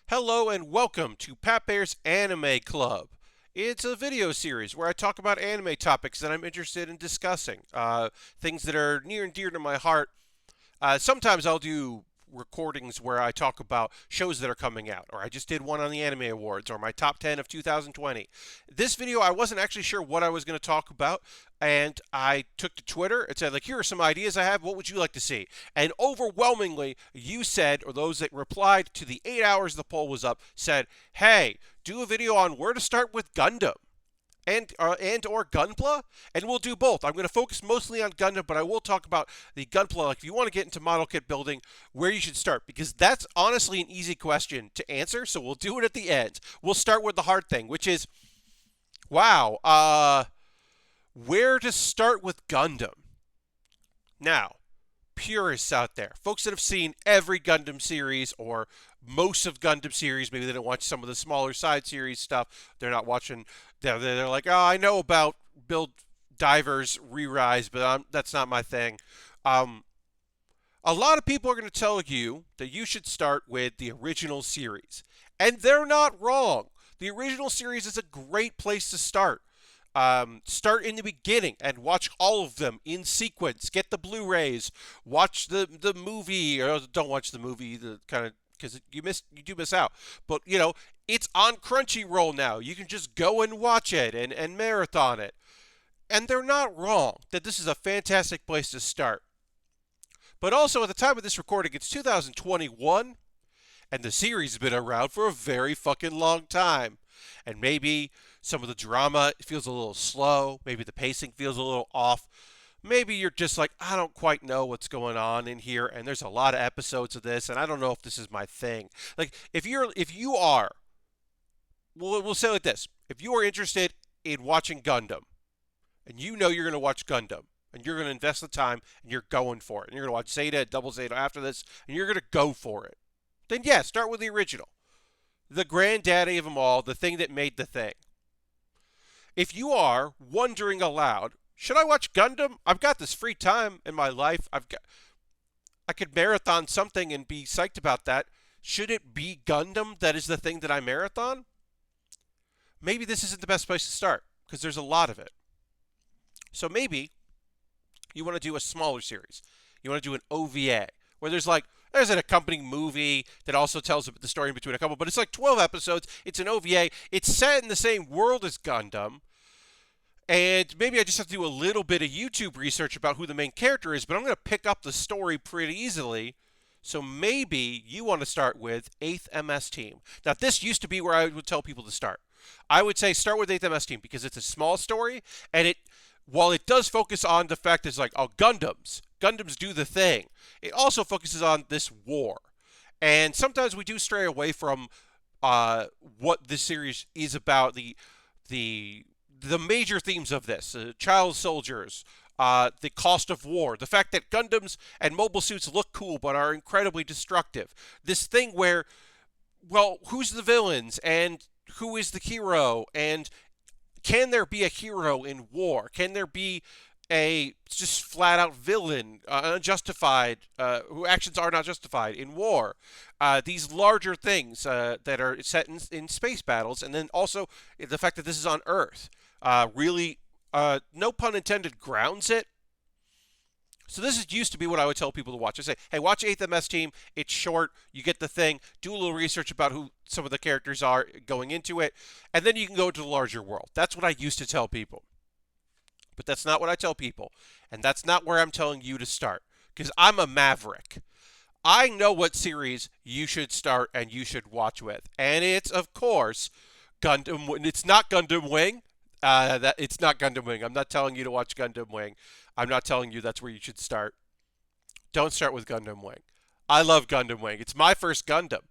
Hello and welcome to Pat Bear's Anime Club. It's a video series where I talk about anime topics that I'm interested in discussing, things that are near and dear to my heart. Sometimes I'll do recordings where I talk about shows that are coming out, or I just did one on the Anime Awards, or my top 10 of 2020. This video, I wasn't actually sure what I was going to talk about, and I took to Twitter and said, here are some ideas I have. What would you like to see? And overwhelmingly, you said, or those that replied to the 8 hours the poll was up, said, hey, do a video on where to start with Gundam and or Gunpla, and we'll do both. I'm going to focus mostly on Gundam, but I will talk about the Gunpla. Like if you want to get into model kit building, where you should start, because that's honestly an easy question to answer. So we'll do it at the end. We'll start with the hard thing, which is, wow, where to start with Gundam? Now, purists out there, folks that have seen every Gundam series or most of Gundam series, maybe they don't watch some of the smaller side series stuff. They're not watching. They're like, oh, I know about Build Divers Re-Rise, but that's not my thing. Um, a lot of people are going to tell you that you should start with the original series, and they're not wrong. The original series is a great place to start. Start in the beginning and watch all of them in sequence. Get the Blu-rays. Watch the movie, or don't watch the movie. The kind of because you do miss out. But it's on Crunchyroll now. You can just go and watch it and marathon it. And they're not wrong that this is a fantastic place to start. But also at the time of this recording, it's 2021, and the series has been around for a very fucking long time. And maybe some of the drama feels a little slow. Maybe the pacing feels a little off. Maybe you're just like, I don't quite know what's going on in here, and there's a lot of episodes of this, and I don't know if this is my thing. Like, if you are, we'll say it like this: if you are interested in watching Gundam, and you know you're going to watch Gundam, and you're going to invest the time, and you're going for it, and you're going to watch Zeta, Double Zeta after this, and you're going to go for it, then yeah, start with the original, the granddaddy of them all, the thing that made the thing. If you are wondering aloud, should I watch Gundam? I've got this free time in my life. I could marathon something and be psyched about that. Should it be Gundam that is the thing that I marathon? Maybe this isn't the best place to start because there's a lot of it. So maybe you want to do a smaller series. You want to do an OVA where there's an accompanying movie that also tells the story in between a couple, but it's like 12 episodes. It's an OVA. It's set in the same world as Gundam. And maybe I just have to do a little bit of YouTube research about who the main character is, but I'm going to pick up the story pretty easily. So maybe you want to start with 8th MS Team. Now, this used to be where I would tell people to start. I would say start with 8th MS Team because it's a small story, and while it does focus on the fact that it's like, oh, Gundams do the thing, it also focuses on this war. And sometimes we do stray away from what this series is about, the major themes of this, child soldiers, the cost of war, the fact that Gundams and mobile suits look cool but are incredibly destructive. This thing where, well, who's the villains and who is the hero, and can there be a hero in war? Can there be a just flat out villain, unjustified, who actions are not justified in war? These larger things that are set in space battles, and then also the fact that this is on Earth. Really, no pun intended, grounds it. So this used to be what I would tell people to watch. I say, hey, watch 8th MS Team. It's short. You get the thing. Do a little research about who some of the characters are going into it. And then you can go to the larger world. That's what I used to tell people. But that's not what I tell people. And that's not where I'm telling you to start. Because I'm a maverick. I know what series you should start and you should watch with. And it's, of course, Gundam. It's not Gundam Wing. It's not Gundam Wing. I'm not telling you to watch Gundam Wing. I'm not telling you that's where you should start. Don't start with Gundam Wing. I love Gundam Wing. It's my first Gundam.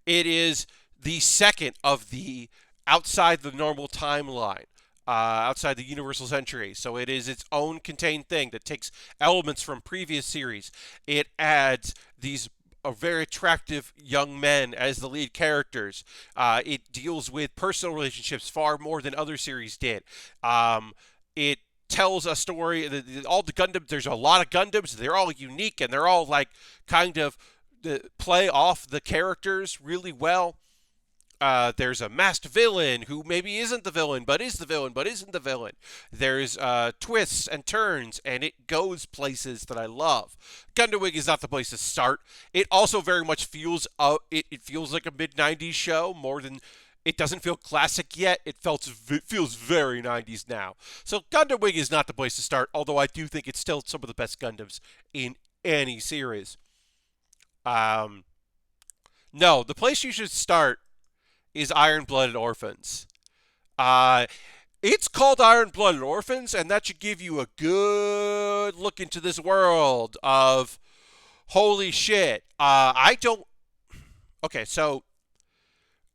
It is the second of the outside the normal timeline, outside the Universal Century. So it is its own contained thing that takes elements from previous series. It adds these very attractive young men as the lead characters. It deals with personal relationships far more than other series did. It tells a story. All the Gundams, there's a lot of Gundams. They're all unique, and they're all kind of play off the characters really well. There's a masked villain who maybe isn't the villain, but is the villain, but isn't the villain. There's twists and turns, and it goes places that I love. Gundam Wing is not the place to start. It also very much feels it feels like a mid '90s show more than. It doesn't feel classic yet. Feels very 90s now. So Gundam Wing is not the place to start, although I do think it's still some of the best Gundams in any series. Um, no, the place you should start is Iron-Blooded Orphans. Uh, it's called Iron-Blooded Orphans, and that should give you a good look into this world of holy shit. I don't. Okay, so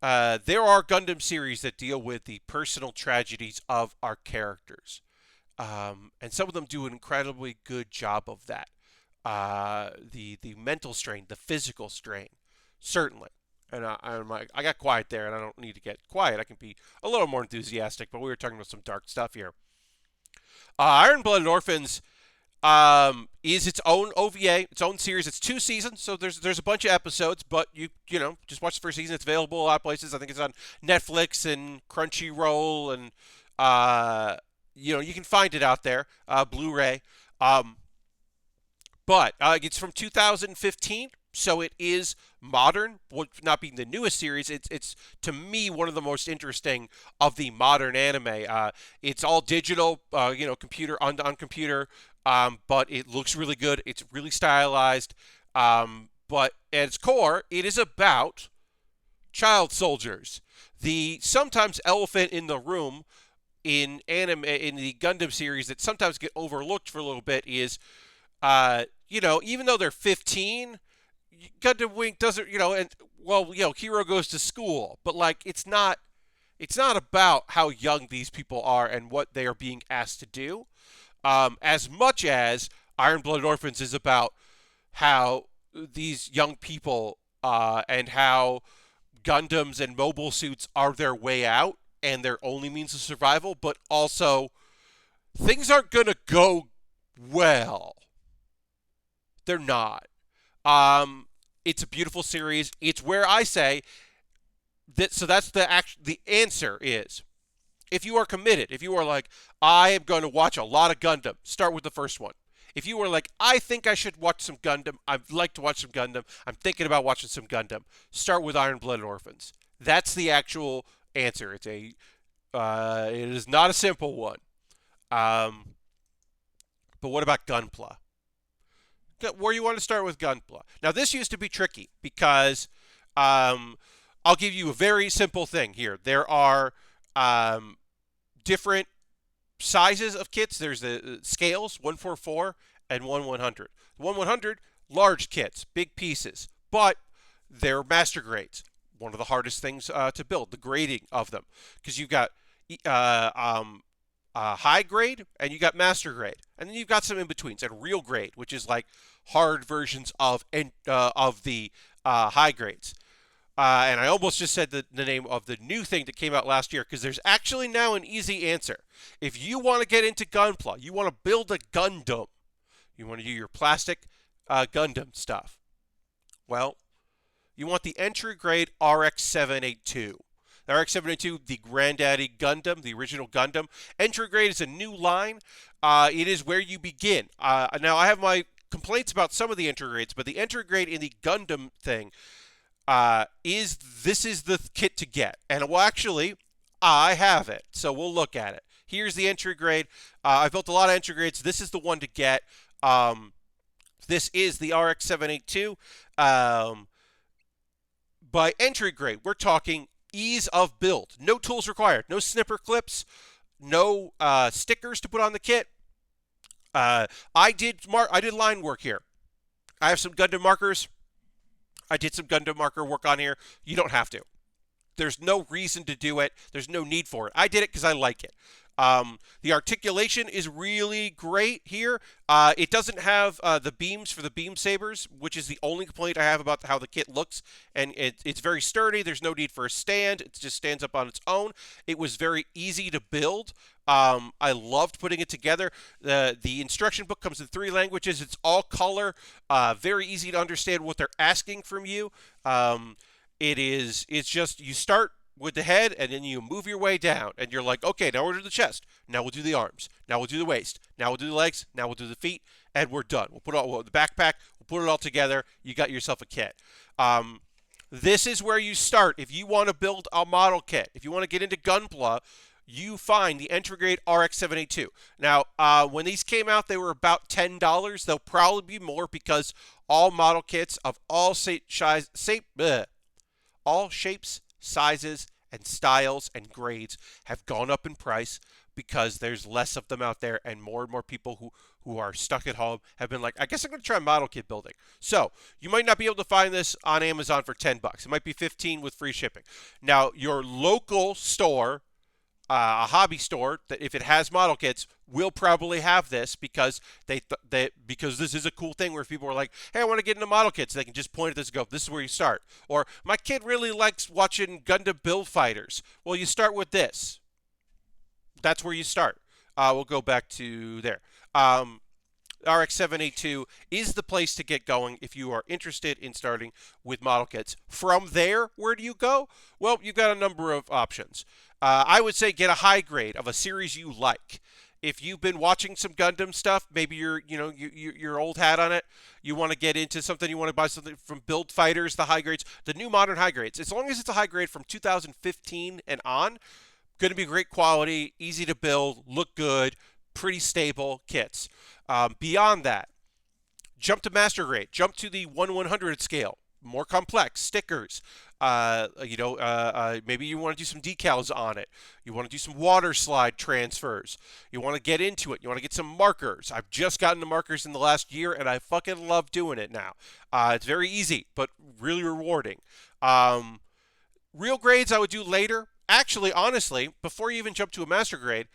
there are Gundam series that deal with the personal tragedies of our characters, and some of them do an incredibly good job of that. The mental strain, the physical strain, certainly. And I got quiet there, and I don't need to get quiet. I can be a little more enthusiastic, but we were talking about some dark stuff here. Iron Blooded Orphans is its own OVA, its own series. It's 2 seasons, so there's a bunch of episodes, but you know just watch the first season. It's available a lot of places. I think it's on Netflix and Crunchyroll, and you can find it out there, Blu-ray. But it's from 2015, so it is modern. Not being the newest series, it's to me one of the most interesting of the modern anime. It's all digital, computer on computer, but it looks really good. It's really stylized. But at its core, it is about child soldiers. The sometimes elephant in the room in anime in the Gundam series that sometimes get overlooked for a little bit is even though they're 15, Gundam Wing doesn't, Hero goes to school, but like it's not about how young these people are and what they are being asked to do, as much as Iron Blooded Orphans is about how these young people and how Gundams and mobile suits are their way out and their only means of survival, but also things aren't gonna go well. They're not. It's a beautiful series. It's where I say that. So that's the answer is if you are committed. If you are like, I am going to watch a lot of Gundam, start with the first one. If you are like, I think I should watch some Gundam, I'd like to watch some Gundam, I'm thinking about watching some Gundam, start with Iron Blooded Orphans. That's the actual answer. It is not a simple one. But what about Gunpla? Where you want to start with Gunpla. Now, this used to be tricky because I'll give you a very simple thing here. There are different sizes of kits. There's the scales, 144 and 1/100. 1/100, large kits, big pieces, but they're master grades. One of the hardest things to build, the grading of them, because you've got high grade and you got master grade, and then you've got some in betweens and real grade, which is like hard versions of the high grades. And I almost just said the name of the new thing that came out last year because there's actually now an easy answer. If you want to get into Gunpla, you want to build a Gundam, you want to do your plastic Gundam stuff. Well, you want the entry grade RX-782. The RX-782, the Granddaddy Gundam, the original Gundam. Entry grade is a new line. It is where you begin. Now, I have my complaints about some of the entry grades, but the entry grade in the Gundam thing is the kit to get. And well, actually, I have it, so we'll look at it. Here's the entry grade. I've built a lot of entry grades. This is the one to get. This is the RX-782. By entry grade, we're talking ease of build. No tools required. No snipper clips. No stickers to put on the kit. I did line work here. I have some Gundam markers. I did some Gundam marker work on here. You don't have to. There's no reason to do it. There's no need for it. I did it because I like it. The articulation is really great here. It doesn't have the beams for the beam sabers, which is the only complaint I have about how the kit looks. And it's very sturdy. There's no need for a stand. It just stands up on its own. It was very easy to build. I loved putting it together. The instruction book comes in 3 languages. It's all color. Very easy to understand what they're asking from you. It's just you start with the head and then you move your way down and you're like, okay, now we'll do the chest. Now we'll do the arms. Now we'll do the waist. Now we'll do the legs. Now we'll do the feet, and we're done. We'll put all the backpack. We'll put it all together. You got yourself a kit. This is where you start if you want to build a model kit. If you want to get into Gunpla, you find the entry grade RX-782. Now, when these came out, they were about $10. They'll probably be more because all model kits of all all shapes, sizes, and styles and grades have gone up in price because there's less of them out there, and more people who are stuck at home have been like, I guess I'm going to try model kit building. So you might not be able to find this on Amazon for $10. It might be $15 with free shipping. Now, your local store, a hobby store, that if it has model kits, will probably have this because because this is a cool thing where people are like, hey, I want to get into model kits. They can just point at this and go, this is where you start. Or my kid really likes watching Gundam build fighters. Well, you start with this. That's where you start. We'll go back to there. RX-782 is the place to get going if you are interested in starting with model kits. From there, where do you go? Well, you've got a number of options. I would say get a high grade of a series you like. If you've been watching some Gundam stuff, maybe you're old hat on it. You want to get into something. You want to buy something from Build Fighters, the high grades, the new modern high grades. As long as it's a high grade from 2015 and on, going to be great quality, easy to build, look good, pretty stable kits. Beyond that, jump to master grade. Jump to the 1/100 scale. More complex stickers. Maybe you want to do some decals on it. You want to do some water slide transfers. You want to get into it. You want to get some markers. I've just gotten the markers in the last year, and I fucking love doing it now. It's very easy, but really rewarding. Real grades I would do later. Actually, honestly, before you even jump to a master grade,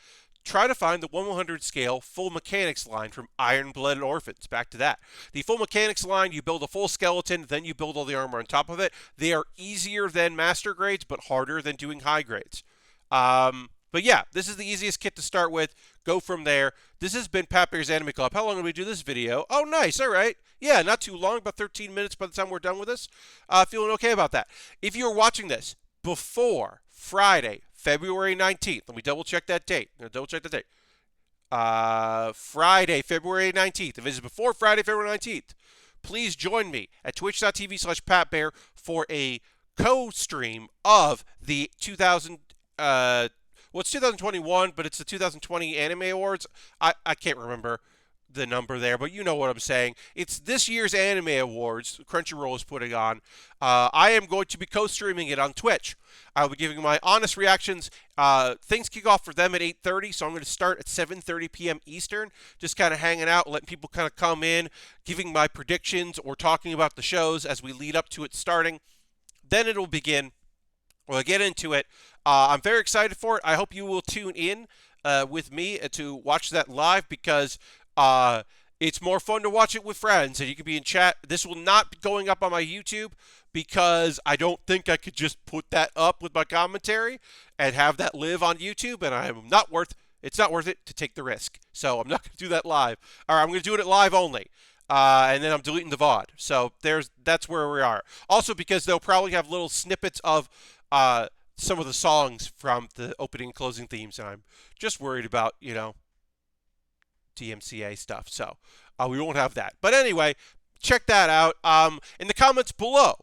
try to find the 1/100 scale full mechanics line from Iron-Blooded Orphans. Back to that. The full mechanics line, you build a full skeleton, then you build all the armor on top of it. They are easier than master grades, but harder than doing high grades. But yeah, this is the easiest kit to start with. Go from there. This has been Pat Baer's Anime Club. How long did we do this video? Oh, nice. All right. Yeah, not too long. About 13 minutes by the time we're done with this. Feeling okay about that. If you're watching this before Friday, February 19th. Let me double check that date. Friday, February 19th. If it is before Friday, February 19th, please join me at twitch.tv/PatBaer for a co-stream of the it's 2021, but it's the 2020 Anime Awards. I can't remember the number there, but you know what I'm saying. It's this year's Anime Awards Crunchyroll is putting on. I am going to be co-streaming it on Twitch. I'll be giving my honest reactions. Things kick off for them at 8:30, so I'm going to start at 7:30 p.m. Eastern, just kind of hanging out, letting people kind of come in, giving my predictions or talking about the shows as we lead up to it starting. Then it'll begin. We'll get into it. I'm very excited for it. I hope you will tune in with me to watch that live because it's more fun to watch it with friends, and you can be in chat. This will not be going up on my YouTube because I don't think I could just put that up with my commentary and have that live on YouTube, and it's not worth it to take the risk. So I'm not going to do that live. Or I'm going to do it live only. And then I'm deleting the VOD. So that's where we are. Also because they'll probably have little snippets of some of the songs from the opening and closing themes, and I'm just worried about, DMCA stuff. So we won't have that. But anyway, check that out. In the comments below,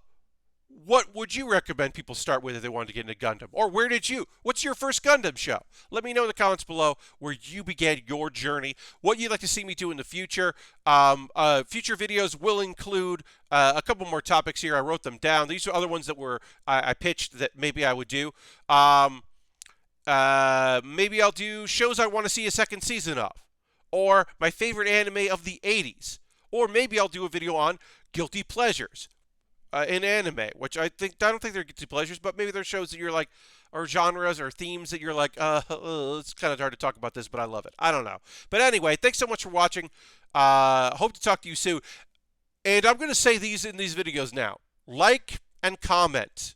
what would you recommend people start with if they wanted to get into Gundam? Or what's your first Gundam show? Let me know in the comments below where you began your journey, what you'd like to see me do in the future. Future videos will include a couple more topics here. I wrote them down. These are other ones that I pitched that maybe I would do. Maybe I'll do shows I want to see a second season of. Or my favorite anime of the 80s. Or maybe I'll do a video on guilty pleasures in anime, which I don't think they're guilty pleasures, but maybe they're shows that you're like, or genres or themes that you're like, it's kind of hard to talk about this, but I love it. I don't know. But anyway, thanks so much for watching. Hope to talk to you soon. And I'm going to say these in these videos now. Like and comment.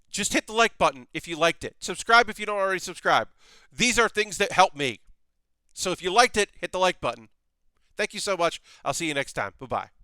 Just hit the like button if you liked it. Subscribe if you don't already subscribe. These are things that help me. So if you liked it, hit the like button. Thank you so much. I'll see you next time. Bye-bye.